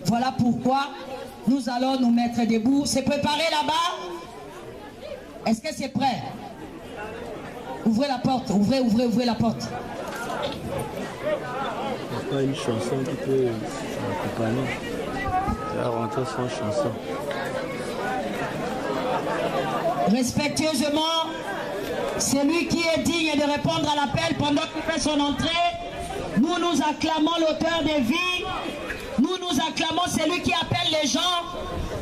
Voilà pourquoi nous allons nous mettre debout. C'est préparé là-bas? Est-ce que c'est prêt? Ouvrez la porte, ouvrez la porte. Il n'y a pas une chanson qui peut accompagner. Tu vas rentrer sans chanson. Respectueusement, celui qui est digne de répondre à l'appel pendant qu'il fait son entrée, nous acclamons l'auteur des vies, nous acclamons celui qui appelle les gens,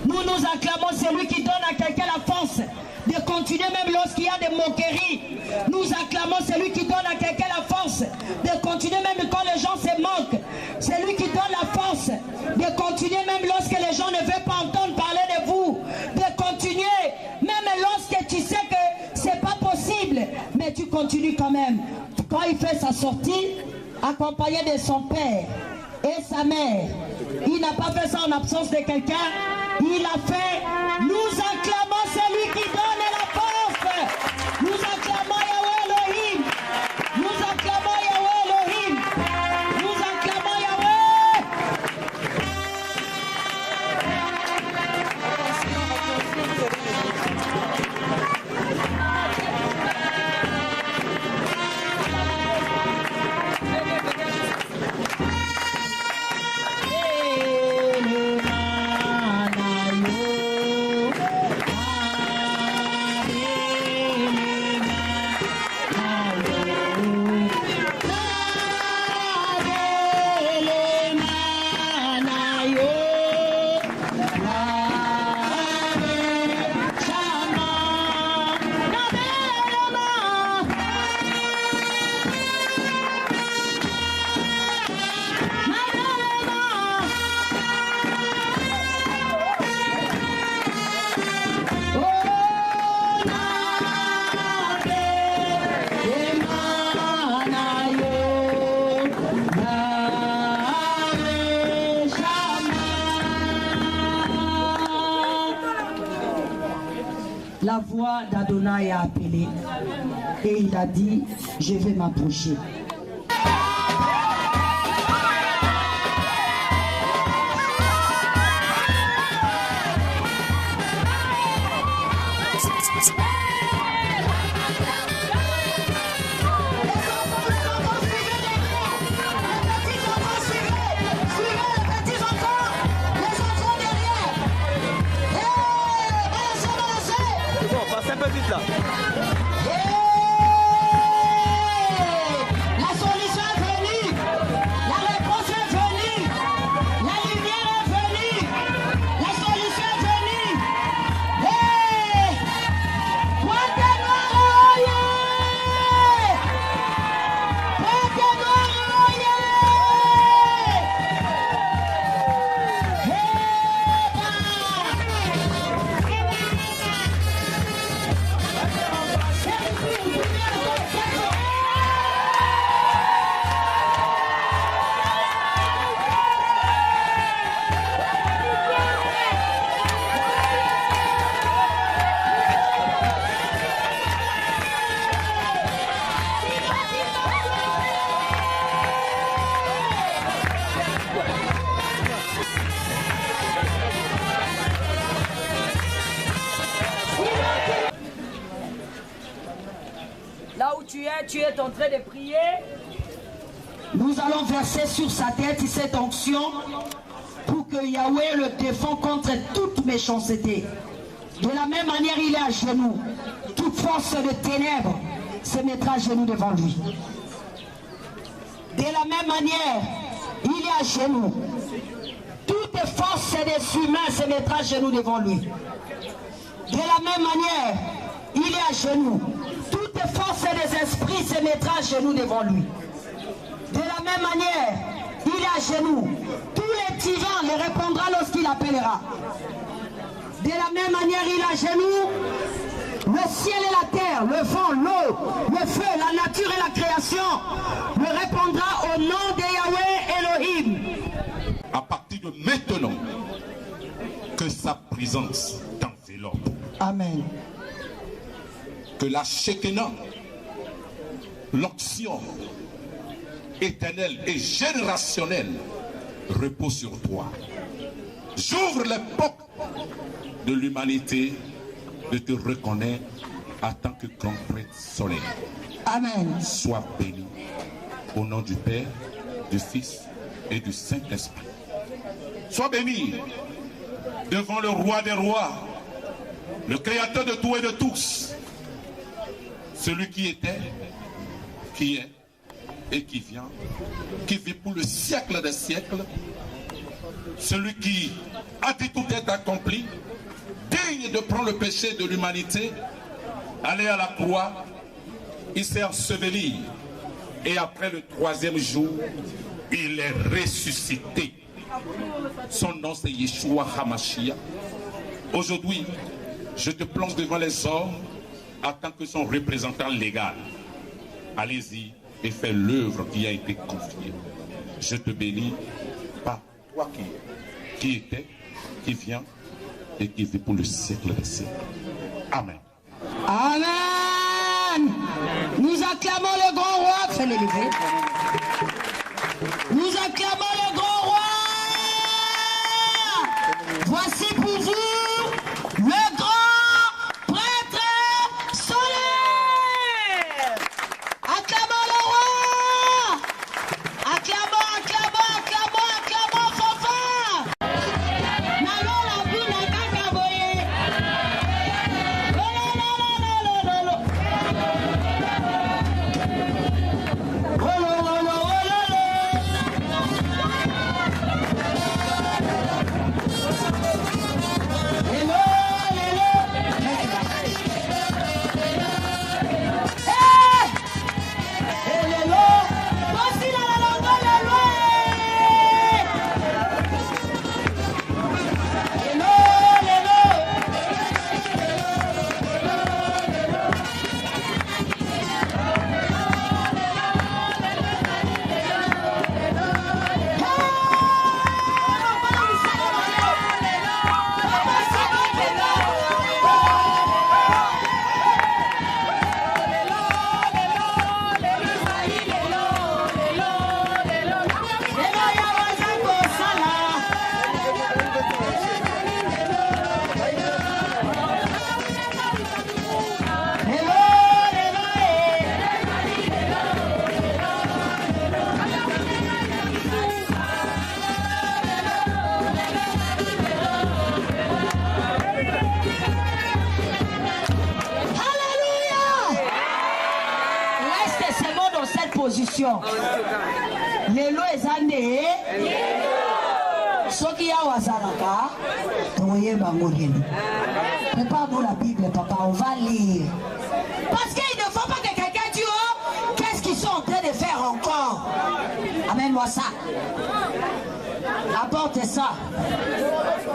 nous acclamons celui qui donne à quelqu'un la force de continuer même lorsqu'il y a des moqueries. Nous acclamons celui qui donne à quelqu'un la force de continuer même quand les gens se moquent. Celui qui donne la force de continuer même lorsque les gens ne veulent pas entendre parler de vous. De continuer même lorsque tu sais que c'est pas possible. Mais tu continues quand même. Quand il fait sa sortie, accompagné de son père et sa mère, il n'a pas fait ça en absence de quelqu'un. Il a fait, nous acclamons celui qui donne la force. Nous acclamons Yahweh Elohim. Nous acclamons Yahweh Elohim. Nous acclamons Yahweh. La voix d'Adonai a appelé et il a dit, je vais m'approcher. Là. La solution est venue, la réponse est venue, la lumière est venue, la solution est venue. Hey! Pointe-Noire! Là où tu es en train de prier. Nous allons verser sur sa tête cette onction pour que Yahweh le défende contre toute méchanceté. De la même manière, il est à genoux. Toute force de ténèbres se mettra à genoux devant lui. De la même manière, il est à genoux. Toute force des humains se mettra à genoux devant lui. De la même manière, il est à genoux. Toute force des esprits se mettra à genoux devant lui. De la même manière, il est à genoux. Tous les tyrans le répondront lorsqu'il appellera. De la même manière, il est à genoux. Le ciel et la terre, le vent, l'eau, le feu, la nature et la création le répondra au nom de Yahweh Elohim. À partir de maintenant, que sa présence t'enveloppe. Amen. Que la Shekinah, l'onction éternelle et générationnelle repose sur toi. j'ouvre les portes de l'humanité de te reconnaître en tant que grand prêtre solaire. Amen. Sois béni au nom du Père, du Fils et du Saint-Esprit. Sois béni devant le roi des rois, le créateur de tout et de tous, celui qui était, qui est et qui vient, qui vit pour le siècle des siècles, celui qui a dit tout est accompli, digne de prendre le péché de l'humanité, aller à la croix, il s'est enseveli et après le 3e jour, il est ressuscité. Son nom c'est Yeshua HaMashiach. Aujourd'hui, je te plonge devant les hommes en tant que son représentant légal. Allez-y et fais l'œuvre qui a été confiée. Je te bénis par toi qui était, qui vient et qui vit pour le siècle des siècles. Amen. Amen. Nous acclamons le grand roi. Fais-le lever. Nous acclamons le grand roi. Voici pour vous le grand prêtre solaire. Acclamons le roi. Acclamons, acclamons, acclamons, acclamons, fanfare. Nalo la boue na kakaboye. Position. Lelo ezande. Soki ya wazalaka. Toye bangolini. Prépare-nous la Bible, papa, on va lire. Parce qu'il ne faut pas que quelqu'un dise oh, qu'est-ce qu'ils sont en train de faire encore. Amène-moi ça. Apporte ça.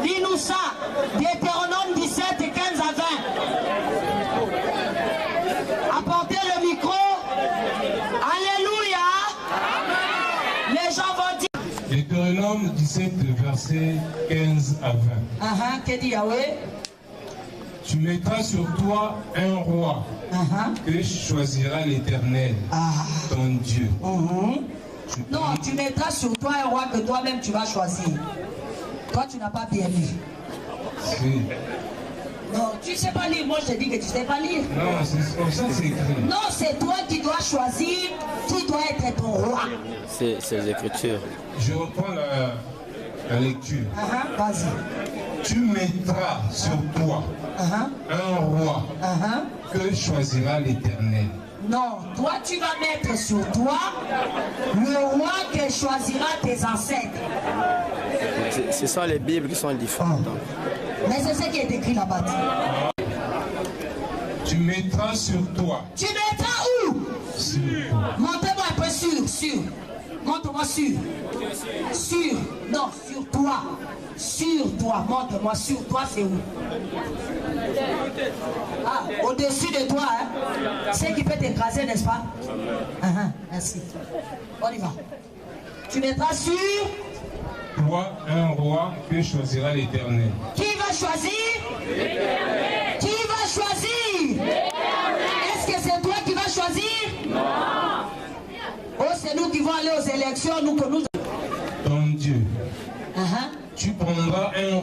Lis-nous ça. Deutéronome 17, 15 à 20. Apportez le micro. Alléluia. Les gens vont dire. Deutéronome 17, verset 15 à 20. Que dit Yahweh? Tu mettras sur toi un roi que choisira l'Éternel, ton Dieu. Non, tu mettras sur toi un roi que toi-même tu vas choisir. Toi, tu n'as pas bien lu. Si. Non, tu ne sais pas lire. Moi, je te dis que tu ne sais pas lire. Non, c'est comme ça, c'est écrit. Non, c'est toi qui dois choisir qui doit être ton roi. C'est les Écritures. Je reprends la lecture. Vas-y. Tu mettras sur toi un roi que choisira l'Éternel. Non, toi tu vas mettre sur toi le roi que choisira tes ancêtres. Ce sont les Bibles qui sont différentes. Mais c'est ce qui est écrit là-bas. Tu mettras sur toi. Tu mettras où? Montez-moi un peu sur. Montre-moi sur. Sur. Non, sur toi. Sur toi. Montre-moi sur toi, c'est où? Ah, au-dessus de toi, hein? C'est qui peut t'écraser, n'est-ce pas? Merci. On y va. Tu mettras sur toi un roi que choisira l'Éternel. Qui va choisir? L'Éternel. Qui va choisir? L'Éternel. Est-ce que c'est toi qui vas choisir? Non. Oh, c'est nous qui vont aller aux élections, nous que nous. Ton Dieu. Tu prendras un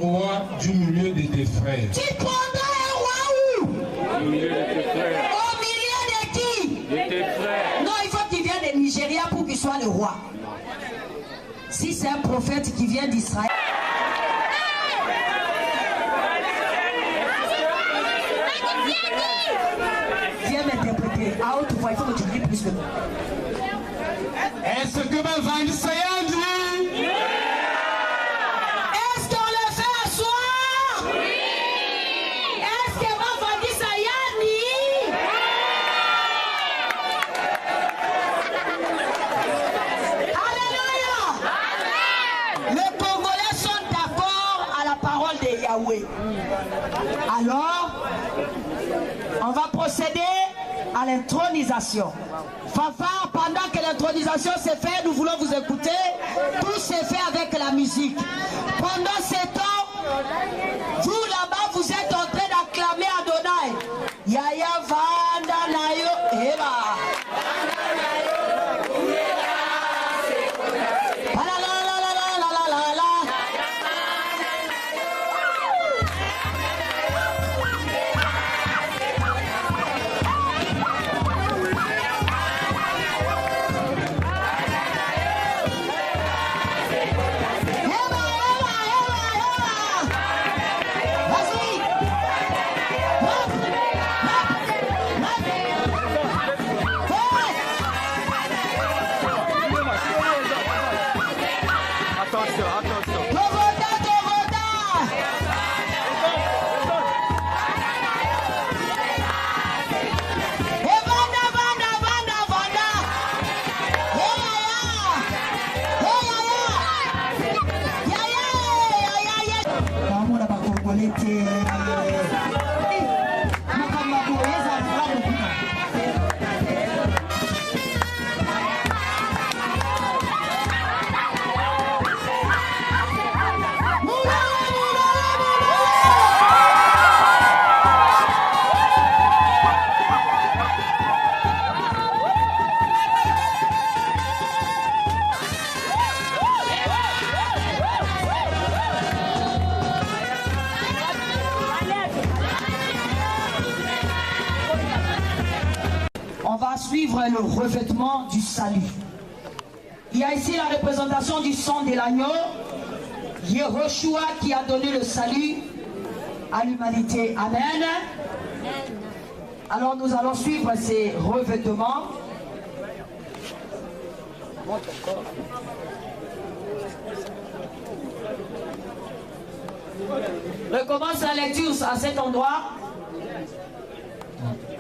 rois. Si c'est un prophète qui vient d'Israël, viens m'interpréter. À haute voix, il faut que tu dis plus que moi. Est-ce que ma vente Sayandi? Est-ce qu'on le fait asseoir? Oui. Est-ce que ma vente Sayandi? Alléluia. Les Congolais sont d'accord à la parole de Yahweh. Alors, on va procéder à l'intronisation. Fanfare, pendant que l'intronisation s'est faite, nous voulons vous écouter. Tout s'est fait avec la musique. Pendant ce temps, vous là-bas, vous êtes en train d'acclamer Adonai. Yaya Vanda Nayo Eva. Suivre le revêtement du salut. Il y a ici la représentation du sang de l'agneau, Yehoshua qui a donné le salut à l'humanité. Amen. Alors nous allons suivre ces revêtements. Recommence la lecture à cet endroit.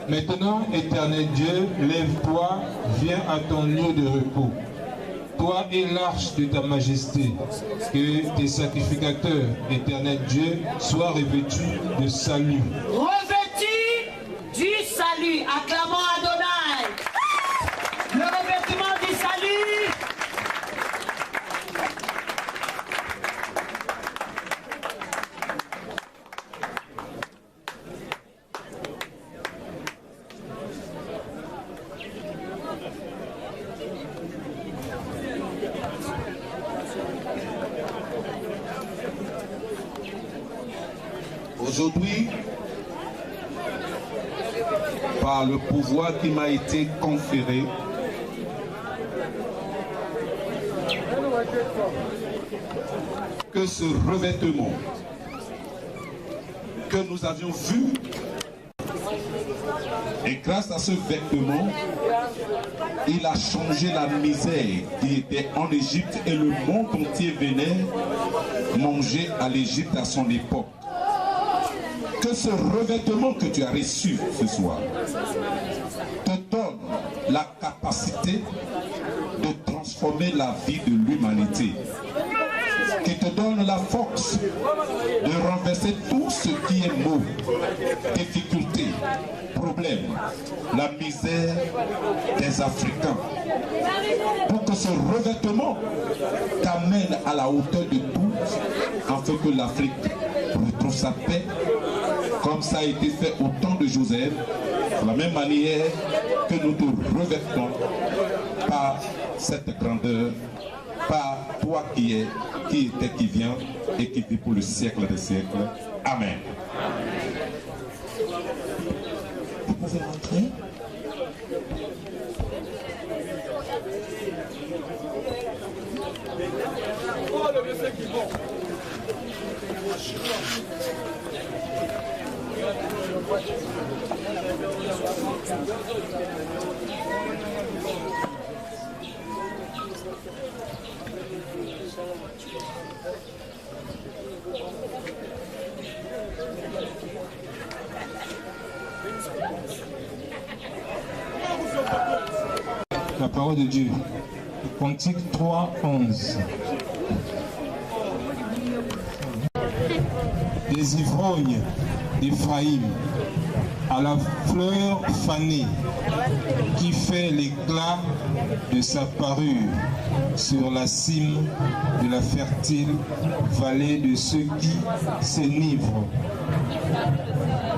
Maintenant, éternel Dieu, lève-toi, viens à ton lieu de repos. Toi et l'arche de ta majesté, que tes sacrificateurs, éternel Dieu, soient revêtus de salut. Revêtus du salut. Acclamons Adonai. Le revêtement du salut. Aujourd'hui, par le pouvoir qui m'a été conféré, que ce revêtement que nous avions vu, et grâce à ce vêtement, il a changé la misère qui était en Égypte et le monde entier venait manger à l'Égypte à son époque. Que ce revêtement que tu as reçu ce soir te donne la capacité de transformer la vie de l'humanité, qui te donne la force de renverser tout ce qui est maux, difficultés, problèmes, la misère des Africains, pour que ce revêtement t'amène à la hauteur de tout, afin que l'Afrique retrouve sa paix, comme ça a été fait au temps de Joseph, de la même manière que nous te revêtons par cette grandeur, par toi qui était, qui vient et qui vit pour le siècle des siècles. Amen. Vous pouvez rentrer. La parole de Dieu. Cantique 3, 11. Des ivrognes d'Éphraïm, à la fleur fanée, qui fait l'éclat de sa parure sur la cime de la fertile vallée de ceux qui s'enivrent.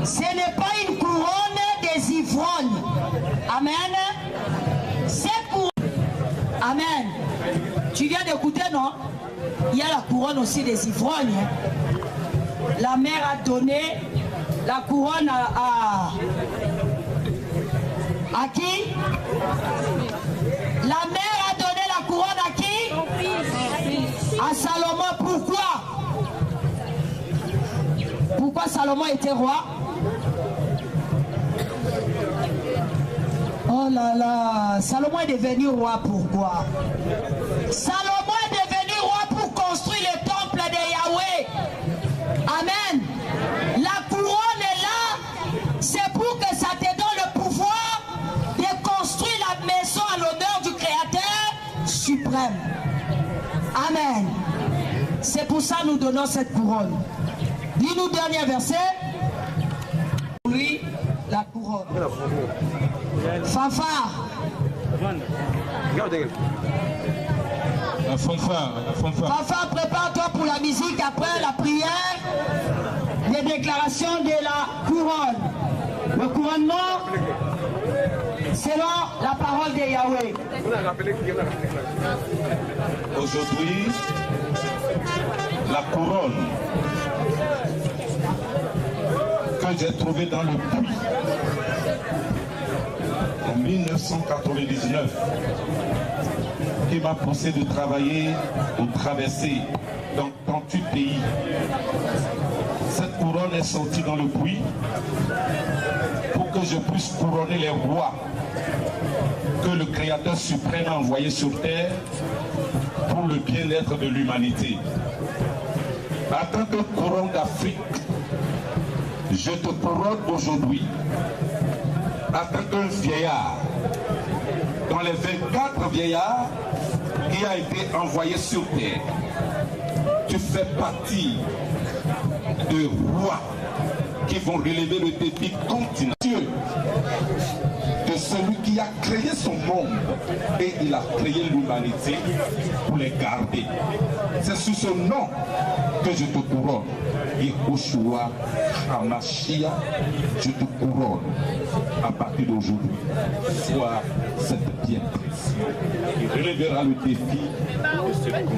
Ce n'est pas une couronne des ivrognes. Amen. C'est couronne. Amen. Tu viens d'écouter, non? Il y a la couronne aussi des ivrognes. La mère a donné la couronne à qui? La mère a donné la couronne à qui? À Salomon. Pourquoi? Pourquoi Salomon était roi? Oh là là, Salomon est devenu roi pourquoi? Salomon est devenu roi pour construire le temple de Yahweh. Amen. La couronne est là, c'est pour que ça te donne le pouvoir de construire la maison à l'honneur du Créateur suprême. Amen. C'est pour ça que nous donnons cette couronne. Dis-nous dernier verset. Oui, la couronne. Fanfare. La fanfare, la fanfare. Fanfare, prépare-toi pour la musique après la prière des déclarations de la couronne. Le couronnement selon la parole de Yahweh. Aujourd'hui, la couronne que j'ai trouvée dans le puits en 1999, qui m'a poussé de travailler ou traverser dans 38 pays. Cette couronne est sortie dans le puits pour que je puisse couronner les rois que le Créateur suprême a envoyés sur terre pour le bien-être de l'humanité. En tant que couronne d'Afrique, je te couronne aujourd'hui en tant qu'un vieillard. Dans les 24 vieillards qui a été envoyé sur terre, tu fais partie de rois qui vont relever le défi continental de celui qui a créé son monde et il a créé l'humanité pour les garder. C'est sous ce nom que je te couronne. Yehoshua HaMashiach, je te couronne à partir d'aujourd'hui. Sois cette bienfaisance qui relèvera le défi de ce continent.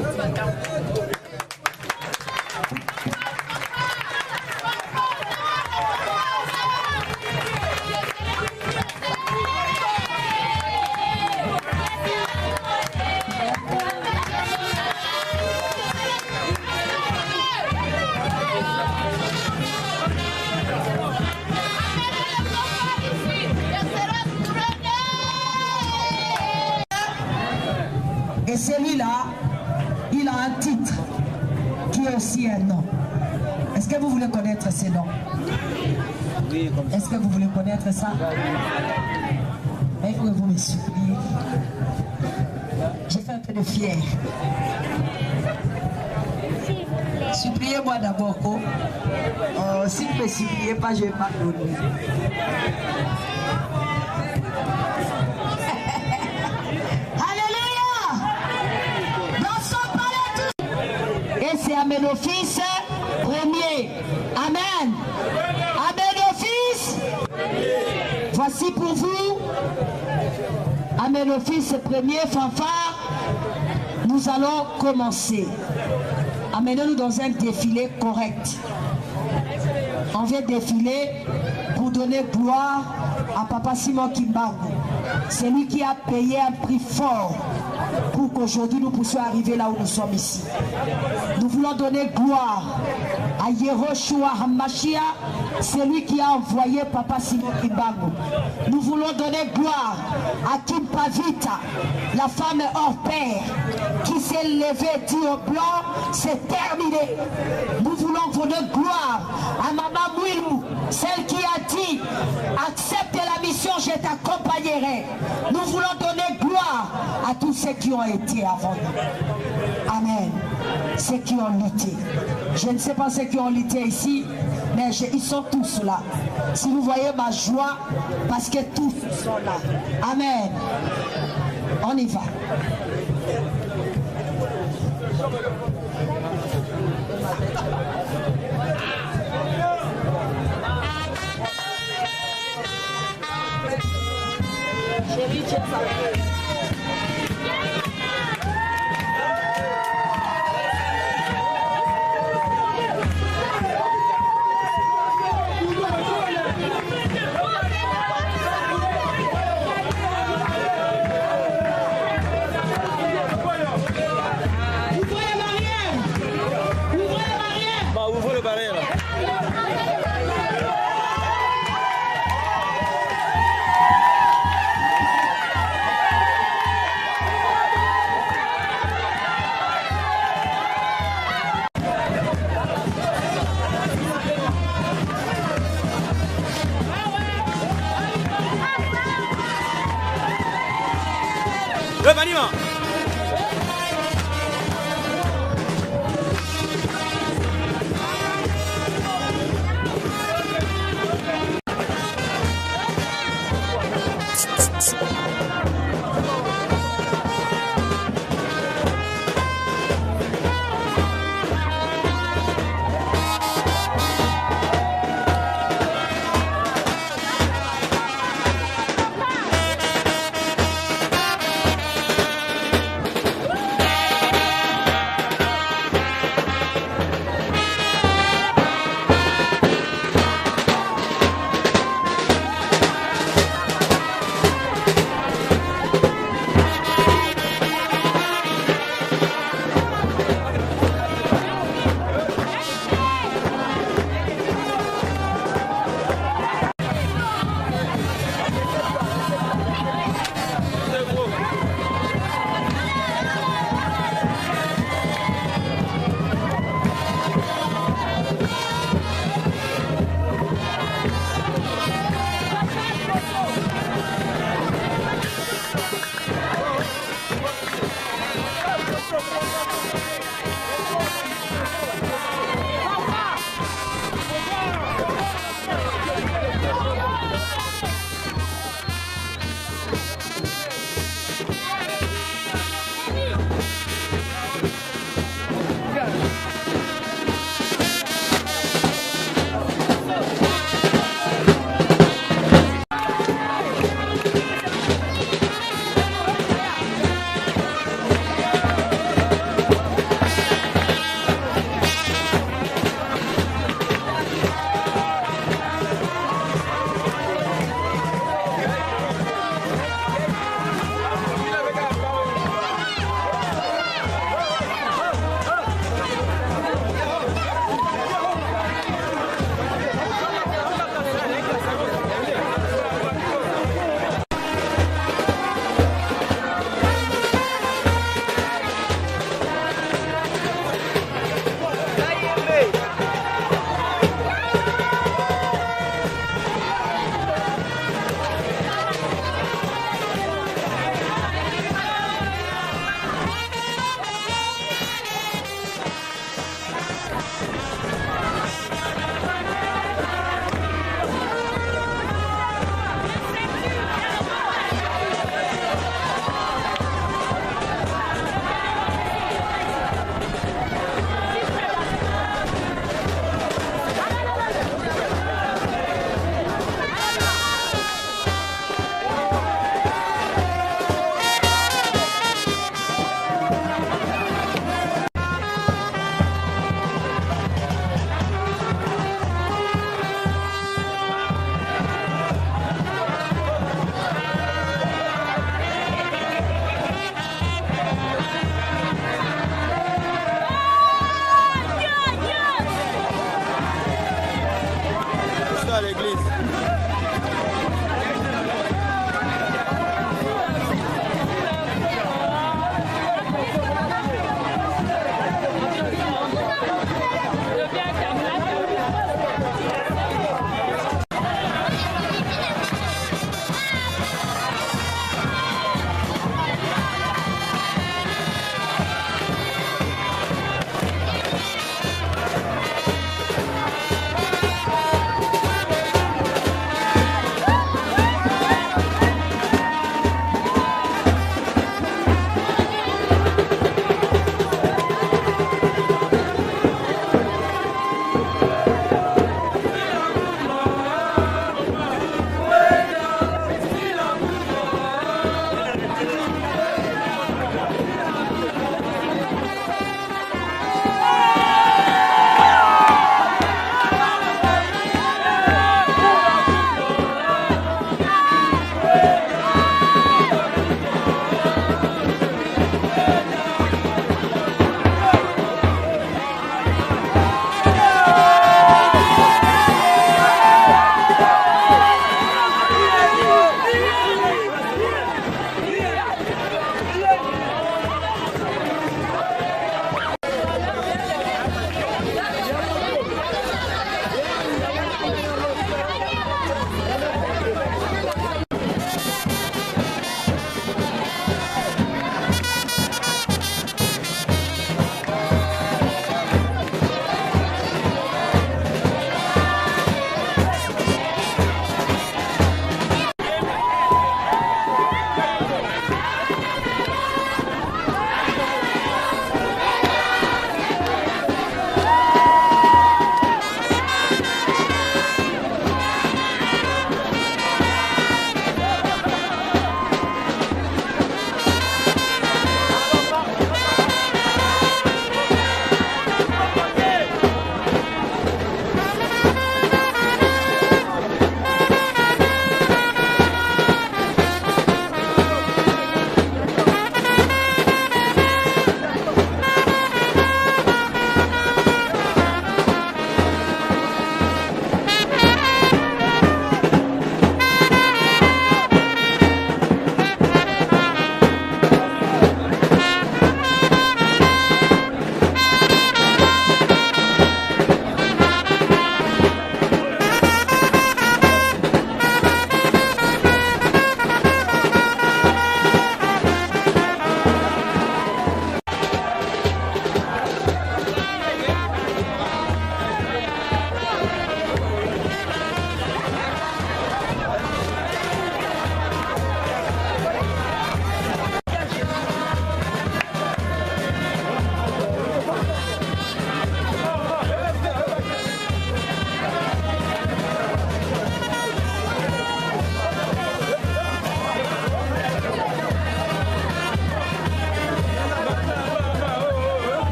Et celui-là, il a un titre qui est aussi un nom. Est-ce que vous voulez connaître ces noms? Est-ce que vous voulez connaître ça? Il faut que vous me suppliez. J'ai fait un peu de fier. Suppliez-moi d'abord. Oh, si vous ne me suppliez pas, je ne vais pas donner. C'est Aménophis premier. Amen. Aménophis. Voici pour vous Aménophis premier, fanfare. Nous allons commencer. Amenez-nous dans un défilé correct. On vient défiler pour donner gloire à Papa Simon Kimbangu. C'est lui qui a payé un prix fort pour qu'aujourd'hui nous puissions arriver là où nous sommes ici. Nous voulons donner gloire à Yehoshua Hamashia, c'est lui qui a envoyé Papa Simon Kimbangu. Nous voulons donner gloire à Kim Pavita, la femme hors pair, qui s'est levée et dit au blanc, c'est terminé. Nous voulons donner gloire à Maman Mouilou, celle qui a dit, accepte la mission, je t'accompagnerai. Nous voulons donner gloire à tous ceux qui ont été avant nous. Amen. Ceux qui ont lutté. Je ne sais pas ceux qui ont lutté ici, mais ils sont tous là. Si vous voyez ma joie, parce que tous sont là. Amen. On y va. Chérie, tu es Vanima.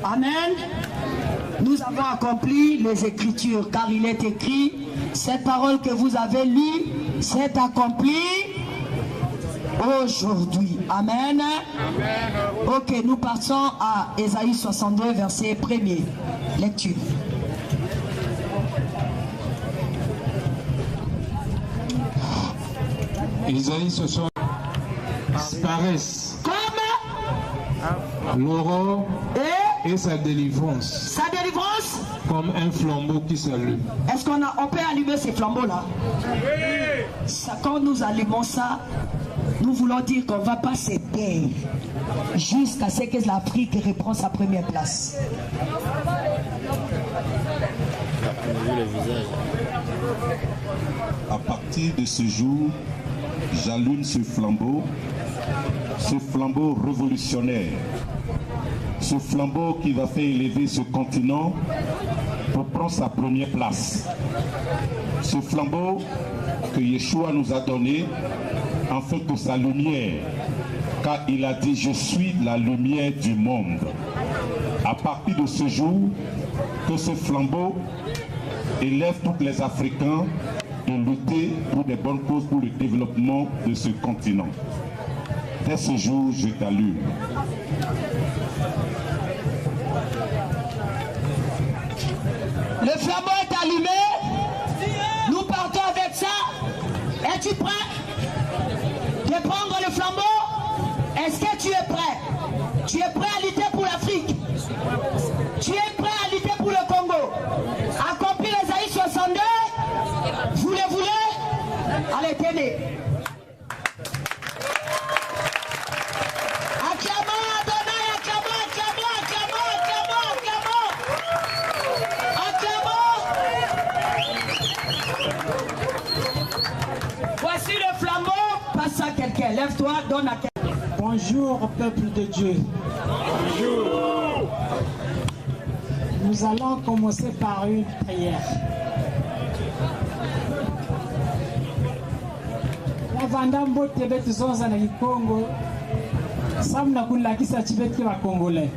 Amen. Nous avons accompli les Écritures, car il est écrit, cette parole que vous avez lue s'est accomplie aujourd'hui. Amen. Ok, nous partons à Ésaïe 62, verset 1er. Lecture. Ésaïe 62 paraissent comme l'aurore et sa délivrance. Sa délivrance comme un flambeau qui s'allume. Est-ce qu'on peut allumer ces flambeaux-là? Ça, quand nous allumons ça, nous voulons dire qu'on ne va pas s'éteindre jusqu'à ce que l'Afrique reprenne sa première place. À partir de ce jour, j'allume ce flambeau révolutionnaire, ce flambeau qui va faire élever ce continent pour prendre sa première place. Ce flambeau que Yeshua nous a donné afin que sa lumière, car il a dit « Je suis la lumière du monde ». À partir de ce jour, que ce flambeau élève tous les Africains de lutter pour des bonnes causes pour le développement de ce continent. Dès ce jour, je t'allume. Le flambeau est allumé. Nous partons avec ça. Es-tu prêt de prendre le flambeau? Est-ce que tu es prêt? Tu es prêt à lutter pour l'Afrique? Tu es prêt à lutter pour le Congo? Accomplir Ésaïe 62? Vous le voulez? Allez, tenez. Acclamons Adonai, acclamons, acclamons, acclamons, acclamons, acclamons. Voici le flambeau. Passe à quelqu'un. Lève-toi, donne à quelqu'un. Bonjour, peuple de Dieu. Bonjour. Nous allons commencer par une prière. Vandambo tebet zonza na Congo samna kulakisa chibeti wa Congolais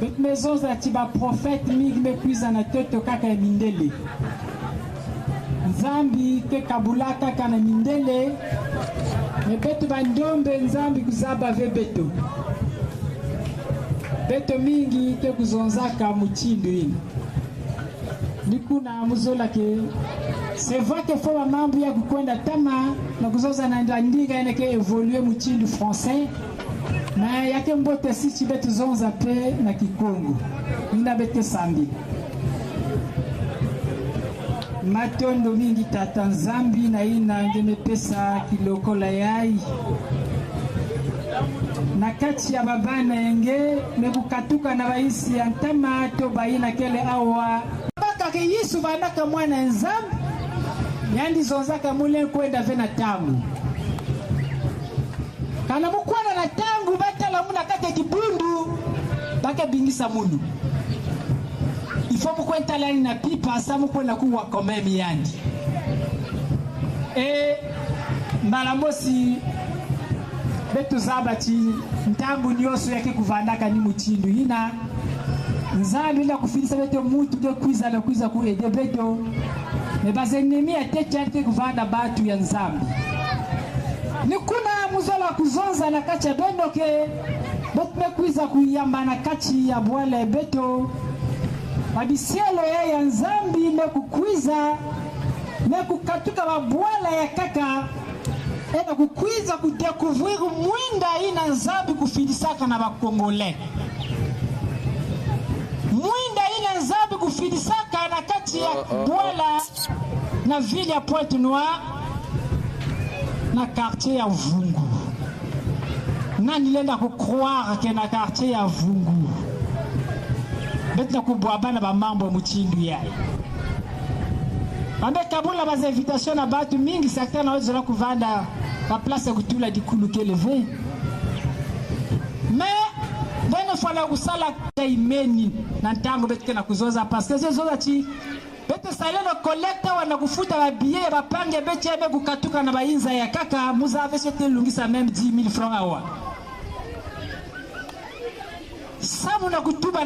bet mezonza chiba prophète mig me kuiza na toto kaka mindele nzambi ke kabulaka kana mindele me betu bandombe nzambi kuzaba ve beto mingi te kuzonzaka muchindu ini nikuna muzola ke c'est vrai que faut mambo ya kukwenda tama na kuzoza na ndiga ene ke évoluer muchindu français mais yake mbote si chibetu zonza pe na Kikongo ina bete sambi matondo mingi tata nzambi na ina ngeme pesa kilokola yai na kati ya babana yenge mekukatuka na baisi ya ntama to baina kele awa baka ke Yesu banaka mwana nzambi yandi zonzaka mule kwenda vena tangu kana mukwana na tangu batala muna kake kibundu baka bingisa munu ifo mukwenta lani na pipa samu kwenda kuwa komemi yandi mbalamosi betu zabati ntangu nyoso yake kuvandaka ni muchindu ina nzambi la kufilisa beto mutu de kwiza na kwiza ku ede beto me bazenemi atecharte kuvanda batu ya nzambi nikuna muzola kuzonza na kacha bendo ke botme kwiza kuyamba na kachi ya bwale beto babisielo ya nzambi me kukwiza me kukatuka babwala ya kaka ena kukwiza kudécouvrir mwinda ina nzambi kufilisaka na bakongole mwinda ina nzambi kufilisaka na kati ya bwala na ville ya Pointe-Noire na quartier ya Vungu nani lenda kukroire ke na quartier ya Vungu betna kubwabana ba mambo muchindu yayi bambe kabula baz invitation na batu mingi secteur na ozola kuvanda ba place kutula dikulu keleve mais bene fala kusala imeni na ntango betke na kuzoza parce que zoza chi bete saleno collecte wana kufuta ba billet ba pange bete ebe kukatuka na bainza ya kaka muza ave sote lungisa même 10 000 francs awa samu na kutuba